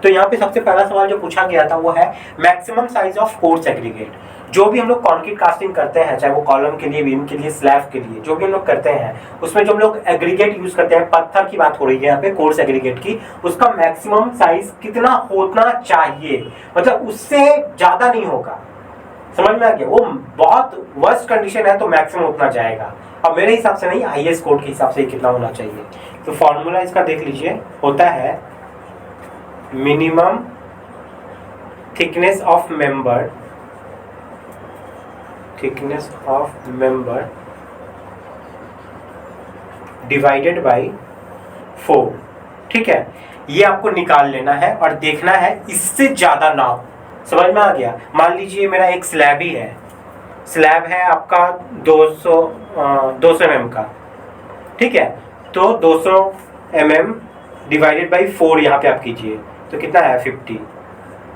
तो यहाँ पे सबसे पहला सवाल जो पूछा गया था वो है maximum size of coarse aggregate. जो भी हम लोग कंक्रीट कास्टिंग करते हैं, चाहे वो कॉलम के लिए, बीम के लिए, स्लैब के लिए, जो भी हम लोग करते हैं उसमें जो हम लोग एग्रीगेट यूज करते हैं, पत्थर की बात हो रही है यहाँ पे, कोर्स एग्रीगेट की, उसका मैक्सिमम साइज कितना होना चाहिए, मतलब उससे ज्यादा नहीं होगा। समझ में आ गया? वो बहुत वर्स्ट कंडीशन है तो मैक्सिमम उतना जाएगा। अब मेरे हिसाब से नहीं, आईएस कोड के हिसाब से कितना होना चाहिए। तो फॉर्मूला इसका देख लीजिए, होता है minimum thickness of member, divided by 4। ठीक है, ये आपको निकाल लेना है और देखना है इससे ज्यादा ना हो। समझ में आ गया? मान लीजिए मेरा एक स्लैब ही है, स्लैब है आपका 200 mm का। ठीक है, तो 200 mm डिवाइडेड बाई 4 यहाँ पे आप कीजिए तो कितना है 50।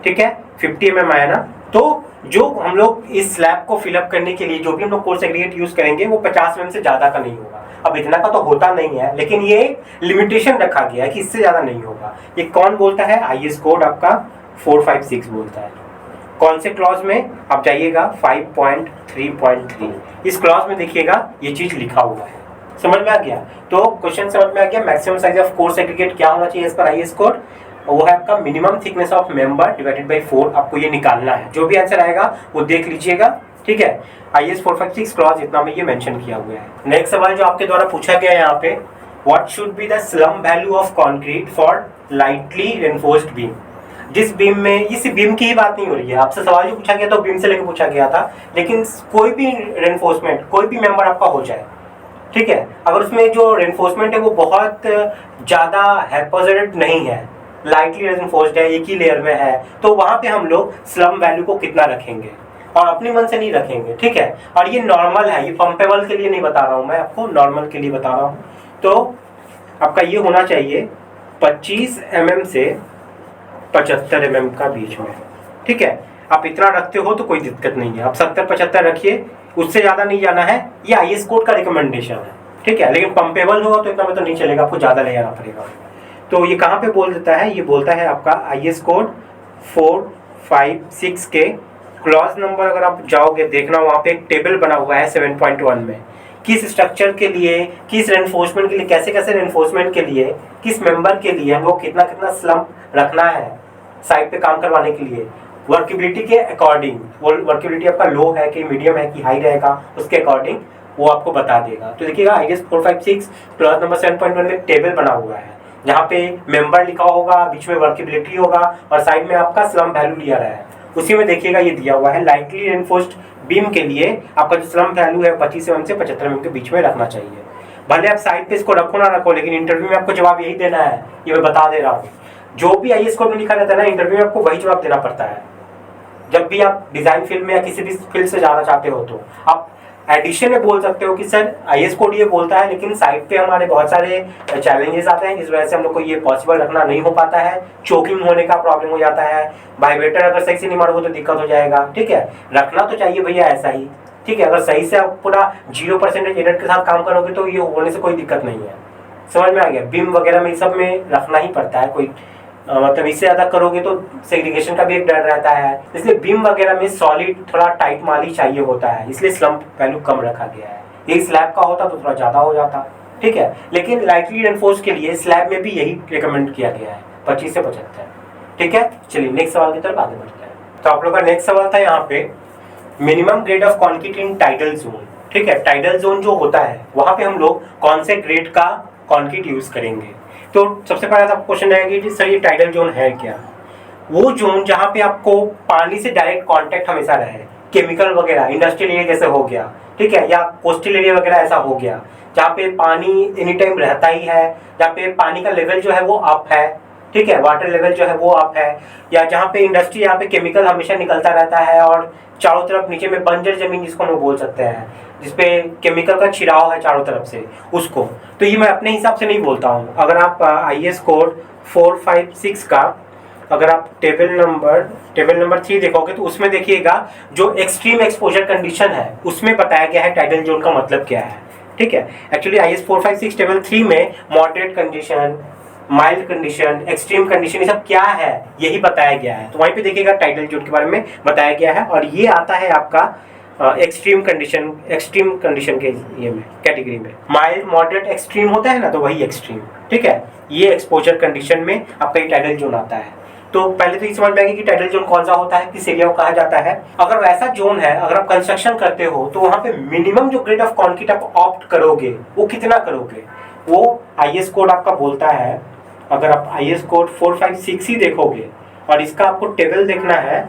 ठीक है, 50 mm आया ना। तो जो हम लोग इस स्लैब को फिलअप करने के लिए जो भी हम लोग कोर्स एग्रीगेट यूज करेंगे वो 50 mm से ज्यादा का नहीं होगा। अब इतना का तो होता नहीं है, लेकिन ये लिमिटेशन रखा गया है कि इससे ज्यादा नहीं होगा। ये कौन बोलता है? आईएस कोड आपका 456 बोलता है। कौन से क्लॉज में? आप जाइएगा 5.3.3, इस क्लॉज में देखिएगा ये चीज लिखा हुआ है। समझ में आ गया? तो क्वेश्चन समझ में आ गया। Maximum size of coarse aggregate क्या होना चाहिए इस पर आईएस कोड? वो है आपका minimum thickness of member divided by 4। आपको ये निकालना है, जो भी आंसर आएगा वो देख लीजिएगा। ठीक है, आईएस 456 क्लॉज इतना में ये मेंशन किया हुआ है। नेक्स्ट सवाल जो आपके द्वारा पूछा गया है यहाँ पे, what should be the slum value of concrete for lightly reinforced beam. जिस बीम में, इस बीम की ही बात नहीं हो रही है, आपसे सवाल जो पूछा गया था बीम से लेकर पूछा गया था, लेकिन कोई भी रेनफोर्समेंट, कोई भी मेंबर आपका हो जाए, ठीक है, अगर उसमें जो रेनफोर्समेंट है वो बहुत ज्यादा हैपोजेटेड नहीं है, लाइटली रेनफोर्स्ड है, एक ही लेयर में है, तो वहां पे हम लोग स्लम वैल्यू को कितना रखेंगे, और अपने मन से नहीं रखेंगे। ठीक है, और ये नॉर्मल है, ये पंपेबल के लिए नहीं बता रहा हूं मैं आपको, नॉर्मल के लिए बता रहा हूं। तो आपका ये होना चाहिए 25 mm से 75 mm का बीच में। ठीक है, आप इतना रखते हो तो कोई दिक्कत नहीं है, आप 70-75 रखिए, उससे ज्यादा नहीं जाना है। ये आईएस कोड का रिकमेंडेशन है। ठीक है, लेकिन पंपेबल होगा तो इतना में तो नहीं चलेगा, आपको ज्यादा ले जाना पड़ेगा। तो ये कहाँ पे बोल देता है? ये बोलता है आपका आईएस कोड 456 के क्लॉज नंबर, अगर आप जाओगे देखना वहाँ पे एक टेबल बना हुआ है 7.1 में, किस स्ट्रक्चर के लिए, किस रेनफोर्समेंट के लिए, कैसे कैसे रेनफोर्समेंट के लिए, किस मेंबर के लिए हमको कितना कितना स्लम रखना है साइड पे काम करवाने के लिए, वर्केबिलिटी के अकॉर्डिंग। वो वर्केबिलिटी आपका लो है कि मीडियम है कि हाई रहेगा, उसके अकॉर्डिंग वो आपको बता देगा। तो देखिएगा आईएस 456 क्लॉज नंबर 7.1 में टेबल बना हुआ है, जहाँ पे मेंबर लिखा होगा, बीच में वर्केबिलिटी होगा और साइड में आपका स्लम वैल्यू दिया रहा है। उसी में देखिएगा ये दिया हुआ है लाइटली रेनफोर्स्ड बीम के लिए आपका जो स्लम वैल्यू है 25 mm से 75 mm के बीच में रखना चाहिए। भले आप साइड पे इसको रखो ना रखो, लेकिन इंटरव्यू में आपको जवाब यही देना है, ये मैं बता दे रहा हूँ। जो भी आईएस कोड में लिखा रहता है ना, इंटरव्यू में आपको वही जवाब देना पड़ता है। जब भी आप डिजाइन फील्ड में या किसी भी फील्ड से जाना चाहते हो तो आप एडिशन में बोल सकते हो कि सर आईएस कोड ये बोलता है, लेकिन साइड पे हमारे बहुत सारे चैलेंजेस आते हैं, इस वजह से हम लोग को ये पॉसिबल रखना नहीं हो पाता है, चोकिंग होने का प्रॉब्लम हो जाता है, वाइब्रेटर अगर सही से नहीं मारोगे तो दिक्कत हो जाएगा। ठीक है, रखना तो चाहिए भैया ऐसा ही। ठीक है, अगर सही से आप पूरा 0% एरर के साथ काम करोगे तो ये होने से कोई दिक्कत नहीं है। समझ में आ गया? बीम वगैरह में सब में रखना ही पड़ता है, कोई मतलब इससे ज्यादा करोगे तो सेग्रीगेशन का भी एक डर रहता है, इसलिए बीम वगैरह में सॉलिड थोड़ा टाइट माल ही चाहिए होता है, इसलिए स्लम वैल्यू कम रखा गया है। ये स्लैब का होता तो थोड़ा ज्यादा हो जाता। ठीक है, लेकिन लाइटली रेनफोर्स के लिए स्लैब में भी यही रिकमेंड किया गया है 25 से 75। ठीक है, चलिए नेक्स्ट सवाल की तरफ आगे बढ़ते हैं। तो आप लोग का नेक्स्ट सवाल था यहाँ पे minimum grade of concrete in tidal zone. ठीक है, टाइडल जोन जो होता है वहां पे हम लोग कौन से ग्रेड का कंक्रीट यूज करेंगे। तो सबसे पहला तो क्वेश्चन रहेगा कि सर ये टाइडल जोन है क्या? वो जोन जहाँ पे आपको पानी से डायरेक्ट कांटेक्ट हमेशा रहे, केमिकल वगैरह, इंडस्ट्रियल एरिया जैसे हो गया, ठीक है, या कोस्टल एरिया वगैरह ऐसा हो गया, जहाँ पे पानी एनी टाइम रहता ही है, जहाँ पे पानी का लेवल जो है वो अप है, ठीक है, वाटर लेवल जो है वो अप है, या जहाँ पे इंडस्ट्री, यहाँ पे केमिकल हमेशा निकलता रहता है और चारों तरफ नीचे में बंजर जमीन जिसको हम बोल सकते हैं, जिसपे केमिकल का छिड़ाव है चारों तरफ से, उसको। तो ये मैं अपने हिसाब से नहीं बोलता हूँ। अगर आप आईएस कोड 456 का अगर आप टेबल नंबर 3 देखोगे तो उसमें देखिएगा जो एक्सट्रीम एक्सपोजर कंडीशन है उसमें बताया गया है टाइडल जोन का मतलब क्या है। ठीक है, एक्चुअली आईएस 456 टेबल 3 में moderate condition, mild condition, extreme condition, ये सब क्या है यही बताया गया है। तो वहीं पे देखिएगा टाइटल जोन के बारे में बताया गया है, और ये आता है आपका एक्सट्रीम कंडीशन के ये में कैटेगरी में। माइल्ड, मॉडरेट, एक्सट्रीम होता है ना, तो वही एक्सट्रीम, ठीक है। ये एक्सपोजर कंडीशन में आपका ये टाइटल जोन आता है। तो पहले तो ये समझ में आएगी कि टाइटल जोन कौन सा होता है, किस एरिया को कहा जाता है। अगर वैसा जोन है, अगर आप कंस्ट्रक्शन करते हो, तो वहां पे मिनिमम जो ग्रेड ऑफ कंक्रीट आप ऑप्ट करोगे वो कितना करोगे, वो आईएस कोड आपका बोलता है। अगर आप आईएस कोड 456 ही देखोगे और इसका आपको टेबल देखना है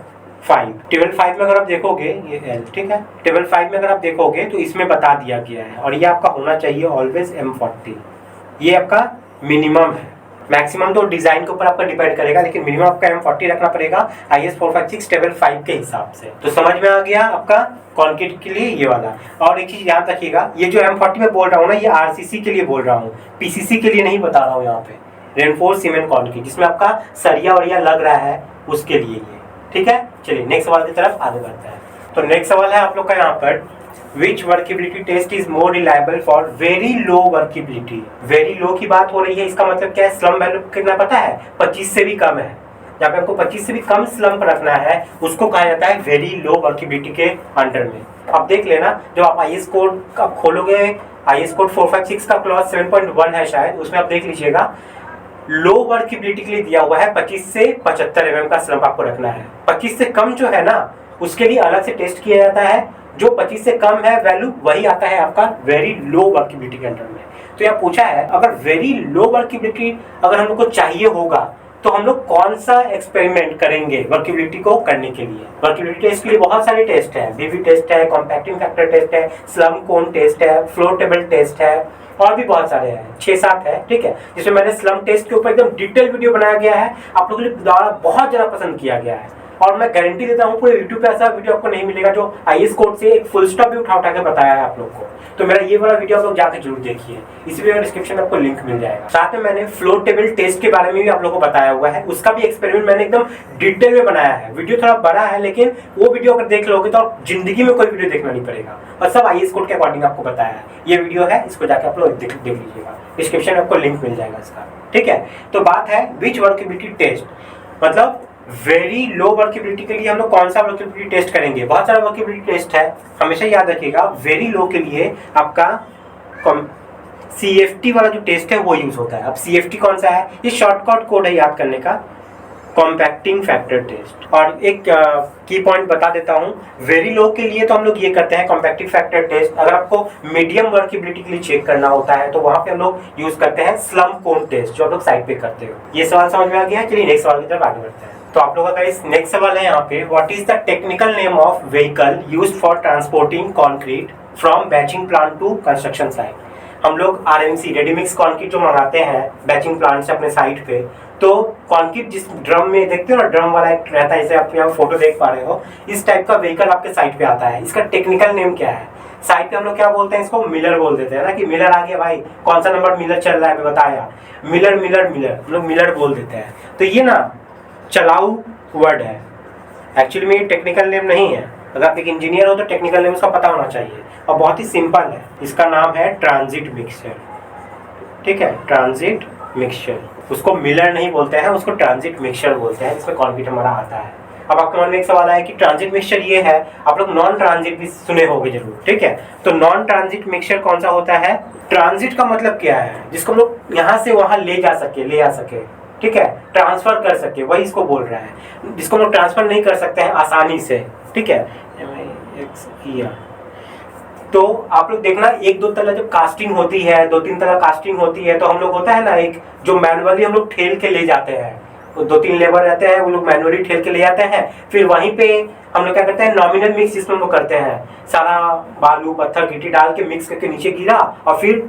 5, टेबल 5 में अगर आप देखोगे ये एल, ठीक है, टेबल 5 में अगर आप देखोगे तो इसमें बता दिया गया है, और ये आपका होना चाहिए ऑलवेज M40। ये आपका मिनिमम है, मैक्सिमम तो डिजाइन के ऊपर आपका डिपेंड करेगा, लेकिन मिनिमम आपका M40 रखना पड़ेगा IS 456 टेबल 5 के हिसाब से। तो समझ में आ गया आपका कंक्रीट के लिए ये वाला। और एक चीज याद रखिएगा, ये जो M40 में बोल रहा हूँ ना, ये RCC के लिए बोल रहा हूँ, PCC के लिए नहीं बता रहा हूँ यहाँ पे। रेनफोर्स सीमेंट कंक्रीट जिसमें आपका सरिया वरिया लग रहा है उसके लिए ये, ठीक है। चलिए नेक्स्ट सवाल की तरफ आगे बढ़ते हैं। तो नेक्स्ट सवाल है आप लोग का यहाँ पर, which workability test is more reliable for very low workability. Very low की बात हो रही है, इसका मतलब क्या है, स्लम वैल्यू कितना पता है, 25 से भी कम है। जहाँ पे आपको 25 से भी कम स्लम्प रखना है उसको कहा जाता है वेरी लो वर्केबिलिटी के अंडर में। अब देख लेना, जब आप आईएस कोड का खोलोगे, आईएस कोड 456 का क्लॉज 7.1 है शायद, उसमें आप देख लीजिएगा लो वर्केबिलिटी के लिए दिया हुआ है 25 से 75 mm का स्लम्प आपको रखना है। 25 से कम जो है ना, उसके लिए अलग से टेस्ट किया जाता है। जो 25 से कम है वैल्यू, वही आता है आपका वेरी लो वर्केबिलिटी के अंडर में। तो यहाँ पूछा है, अगर वेरी लो वर्केबिलिटी अगर हम लोग को चाहिए होगा तो हम लोग कौन सा एक्सपेरिमेंट करेंगे वर्केबिलिटी को करने के लिए। वर्केबिलिटी टेस्ट के लिए बहुत सारे टेस्ट हैं, बीवी टेस्ट है, कॉम्पैक्टिंग फैक्टर टेस्ट है, स्लम कोन टेस्ट है, फ्लोर टेबल टेस्ट है, और भी बहुत सारे हैं, 6-7 है, ठीक है। जिसमें मैंने स्लम टेस्ट के ऊपर एकदम डिटेल वीडियो बनाया गया है, आप लोगों के लिए द्वारा बहुत ज़्यादा पसंद किया गया है। और मैं गारंटी देता हूँ पूरे यूट्यूब पे ऐसा वीडियो आपको नहीं मिलेगा जो आईएस कोड से एक फुल स्टॉप भी उठा के बताया है आप लोग को। तो मेरा ये वाला वीडियो आप लोग जाकर जरूर देखिए, इस वीडियो डिस्क्रिप्शन में आपको लिंक मिल जाएगा। साथ में मैंने फ्लोर टेबल टेस्ट के बारे में भी आप लोगों को बताया हुआ है, उसका भी एक्सपेरिमेंट मैंने एकदम डिटेल में बनाया है। वीडियो थोड़ा बड़ा है, लेकिन वो वीडियो अगर देख लोगे तो आप जिंदगी में कोई वीडियो देखना नहीं पड़ेगा, और सब आईएस कोड के अकॉर्डिंग आपको बताया है। ये वीडियो है, इसको जाकर आप लोग देख लीजिएगा, डिस्क्रिप्शन में आपको लिंक मिल जाएगा इसका, ठीक है। तो बात है विच वर्केबिलिटी टेस्ट, मतलब वेरी लो वर्केबिलिटी के लिए हम लोग कौन सा वर्केबिलिटी टेस्ट करेंगे। बहुत सारा वर्केबिलिटी टेस्ट है, हमेशा याद रखिएगा। वेरी लो के लिए आपका CFT वाला जो टेस्ट है वो यूज होता है। अब CFT कौन सा है, ये शॉर्टकट कोड है याद करने का, कॉम्पैक्टिंग फैक्टर टेस्ट। और एक की पॉइंट बता देता हूँ, वेरी लो के लिए तो हम लोग ये करते हैं कॉम्पैक्टिंग फैक्टर टेस्ट। अगर आपको मीडियम वर्केबिलिटी के लिए चेक करना होता है तो वहां पे हम लोग यूज करते हैं स्लम कोन टेस्ट, जो आप लोग साइड पे करते हो। ये सवाल समझ में आ गया है। चलिए नेक्स्ट सवाल की तरफ आगे बढ़ते हैं। तो आप लोगों का इस नेक्स्ट सवाल है यहाँ पे, what is the technical name of vehicle used for transporting concrete from batching plant to construction site. हम लोग RMC रेडी मिक्स कंक्रीट जो मंगाते हैं बैचिंग प्लांट से अपने साइट पे, तो कंक्रीट जिस ड्रम में देखते हो ना, ड्रम वाला एक रहता है, जैसे आप यहाँ फोटो देख पा रहे हो, इस टाइप का व्हीकल आपके साइट पे आता है। इसका टेक्निकल नेम क्या है, साइट पे हम लोग क्या बोलते हैं, इसको मिलर बोल देते हैं ना, कि मिलर आ गया भाई, कौन सा नंबर मिलर चल रहा है मैं बताया, मिलर मिलर मिलर, हम लोग मिलर बोल देते हैं। तो ये ना चलाऊ वर्ड है, एक्चुअली में ये टेक्निकल नेम नहीं है। अगर आप एक इंजीनियर हो तो टेक्निकल नेम उसका पता होना चाहिए, और बहुत ही सिंपल है। इसका नाम है ट्रांजिट मिक्सचर, ठीक है, ट्रांजिट मिक्सचर। उसको मिलर नहीं बोलते हैं, उसको ट्रांजिट मिक्सचर बोलते हैं, जिसमें कंक्रीट हमारा आता है। अब आपके मन में एक सवाल आया कि ट्रांजिट मिक्सचर ये है, आप लोग नॉन ट्रांजिट भी सुने होंगे जरूर, ठीक है। तो नॉन ट्रांजिट मिक्सचर कौन सा होता है, ट्रांजिट का मतलब क्या है, जिसको हम लोग यहाँ से वहाँ ले जा सके, ले आ सके, ठीक है, ट्रांसफर कर सके, वही इसको बोल रहा है। जिसको हम लोग ट्रांसफर नहीं कर सकते हैं आसानी से, ठीक है। तो आप लोग देखना, 1-2 तला जब कास्टिंग होती है, 2-3 तला कास्टिंग होती है, तो हम लोग होता है ना एक जो मैनुअली हम लोग ठेल के ले जाते हैं, वो 2-3 लेबर रहते हैं, वो लोग मैनुअली ठेल के ले जाते हैं। फिर वहीं पे हम लोग क्या करते हैं, नॉमिनल मिक्स जिसमें हम लोग करते हैं, सारा बालू पत्थर गिट्टी डाल के मिक्स करके नीचे गिरा, और फिर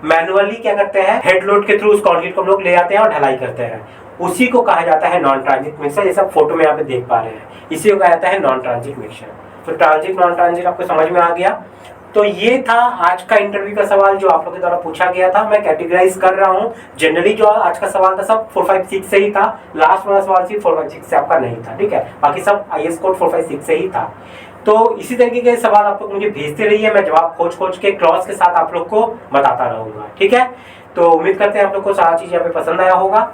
मैनुअली क्या करते हैं, हेड लोड के थ्रू उस कंक्रीट को हम लोग ले आते हैं और ढलाई करते हैं। उसी को कहा जाता है नॉन ट्रांजिट मिक्सचर। ये सब फोटो में यहाँ पे देख पा रहे हैं, इसी को कहा जाता है नॉन ट्रांजिट मिक्सचर। तो ट्रांजिट नॉन ट्रांजिट आपको समझ में आ गया। तो ये था आज का इंटरव्यू का सवाल जो आप लोगों के द्वारा पूछा गया था। मैं कैटेगराइज कर रहा हूँ, जनरली जो आज का सवाल था सब 456 से ही था, लास्ट वाला सवाल सिर्फ 456 से आपका नहीं था, ठीक है, बाकी सब आईएस कोड 456 से ही था। तो इसी तरीके के सवाल आप लोग मुझे भेजते रहिए, मैं जवाब खोज खोज के क्लॉज के साथ आप लोग को बताता रहूंगा, ठीक है। तो उम्मीद करते हैं आप लोग को सारा चीज़ यहाँ पे पसंद आया होगा।